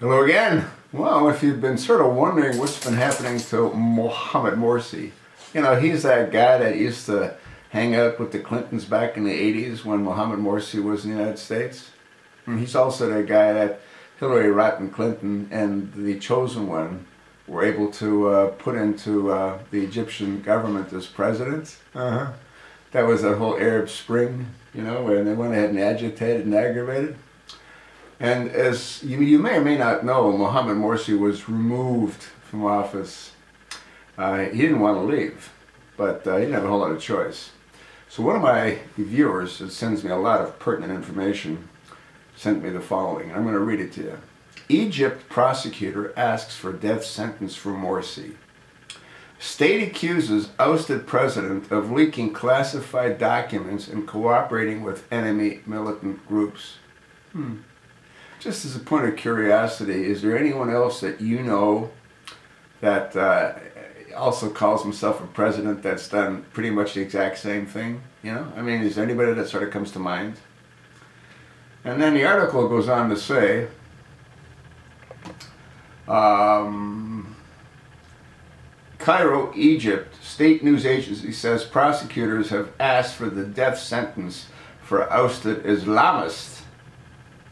Hello again. Well, if you've been sort of wondering what's been happening to Mohammed Morsi, you know, he's that guy that used to hang out with the Clintons back in the 80s when Mohammed Morsi was in the United States. And he's also the guy that Hillary Rotten Clinton and the chosen one were able to put into the Egyptian government as president. That was that whole Arab Spring, you know, where they went ahead and agitated and aggravated. And as you may or may not know, Mohammed Morsi was removed from office. He didn't want to leave, but he didn't have a whole lot of choice. So one of my viewers that sends me a lot of pertinent information sent me the following. I'm going to read it to you. Egypt prosecutor asks for death sentence for Morsi. State accuses ousted president of leaking classified documents and cooperating with enemy militant groups. Just as a point of curiosity, is there anyone else that you know that also calls himself a president that's done pretty much the exact same thing? You know, I mean, is there anybody that sort of comes to mind? And then the article goes on to say, Cairo, Egypt, state news agency says prosecutors have asked for the death sentence for ousted Islamist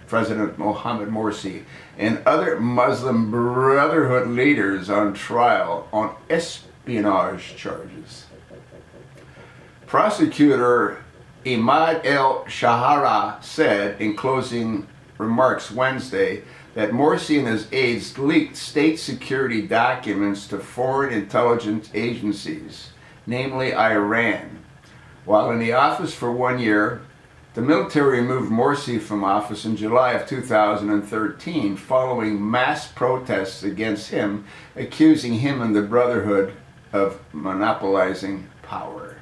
President Mohammed Morsi and other Muslim Brotherhood leaders on trial on espionage charges. Prosecutor Imad El-Shahara said in closing remarks Wednesday that Morsi and his aides leaked state security documents to foreign intelligence agencies, namely Iran. While in the office for 1 year, the military removed Morsi from office in July of 2013 following mass protests against him, accusing him and the Brotherhood of monopolizing power.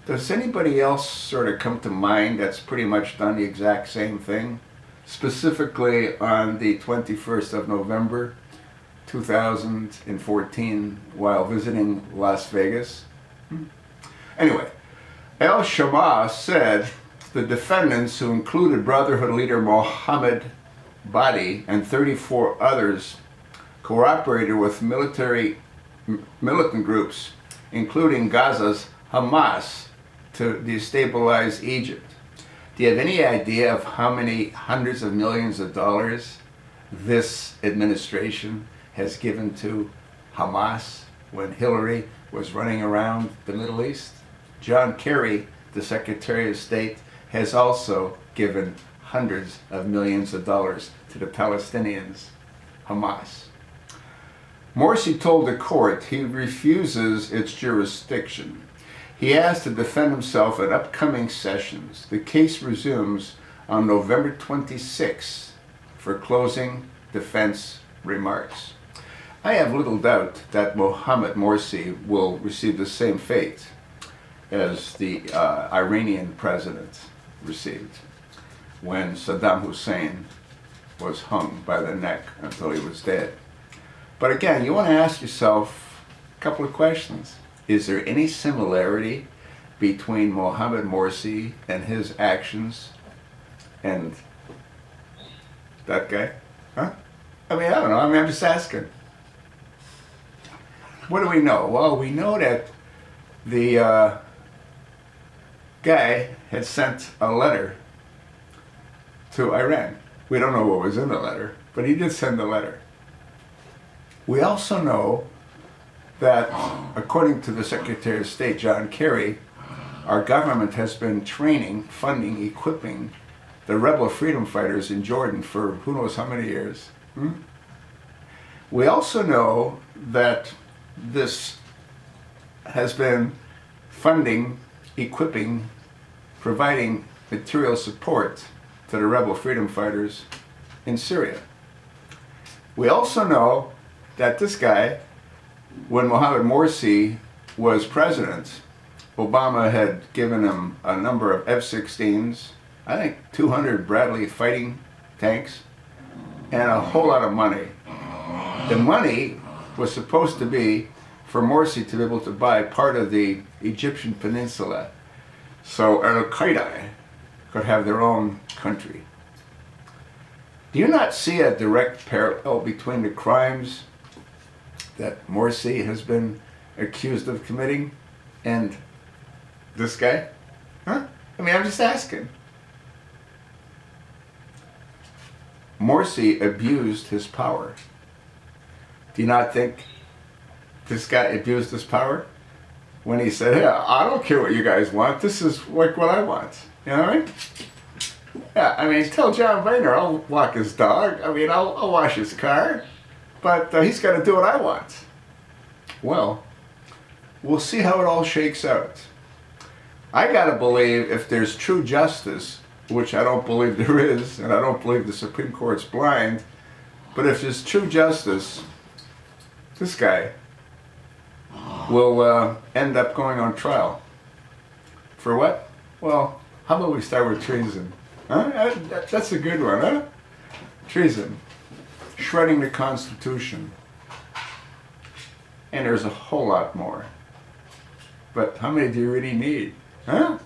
Does anybody else sort of come to mind that's pretty much done the exact same thing? Specifically on the 21st of November 2014 while visiting Las Vegas? Anyway, El-Shama said the defendants, who included Brotherhood leader Mohammed Badi and 34 others, cooperated with militant groups, including Gaza's Hamas, to destabilize Egypt. Do you have any idea of how many hundreds of millions of dollars this administration has given to Hamas when Hillary was running around the Middle East? John Kerry, the Secretary of State, has also given hundreds of millions of dollars to the Palestinians, Hamas. Morsi told the court he refuses its jurisdiction. He has to defend himself at upcoming sessions. The case resumes on November 26 for closing defense remarks. I have little doubt that Mohammed Morsi will receive the same fate as the Iranian president received when Saddam Hussein was hung by the neck until he was dead. But again, you want to ask yourself a couple of questions. Is there any similarity between Mohammed Morsi and his actions and that guy? Huh? I mean, I don't know. I mean, I'm just asking. What do we know? Well, we know that the guy had sent a letter to Iran. We don't know what was in the letter, but he did send the letter. We also know that, according to the Secretary of State, John Kerry, our government has been training, funding, equipping the rebel freedom fighters in Jordan for who knows how many years. We also know that this has been funding, equipping, providing material support to the rebel freedom fighters in Syria. We also know that this guy, when Mohammed Morsi was president, Obama had given him a number of F-16s, I think 200 Bradley fighting tanks, and a whole lot of money. The money was supposed to be for Morsi to be able to buy part of the Egyptian peninsula so Al-Qaeda could have their own country. Do you not see a direct parallel between the crimes that Morsi has been accused of committing and this guy? Huh? I mean, I'm just asking. Morsi abused his power. Do you not think this guy abused his power when he said, "Hey, I don't care what you guys want. This is like what I want." You know what I mean? Yeah, I mean, tell John Boehner I'll walk his dog. I mean, I'll wash his car, but he's got to do what I want. Well, we'll see how it all shakes out. I gotta believe if there's true justice, which I don't believe there is, and I don't believe the Supreme Court's blind, but if there's true justice, this guy will end up going on trial. For what? Well, how about we start with treason? Huh? That's a good one, huh? Treason. Shredding the Constitution. And there's a whole lot more. But how many do you really need? Huh?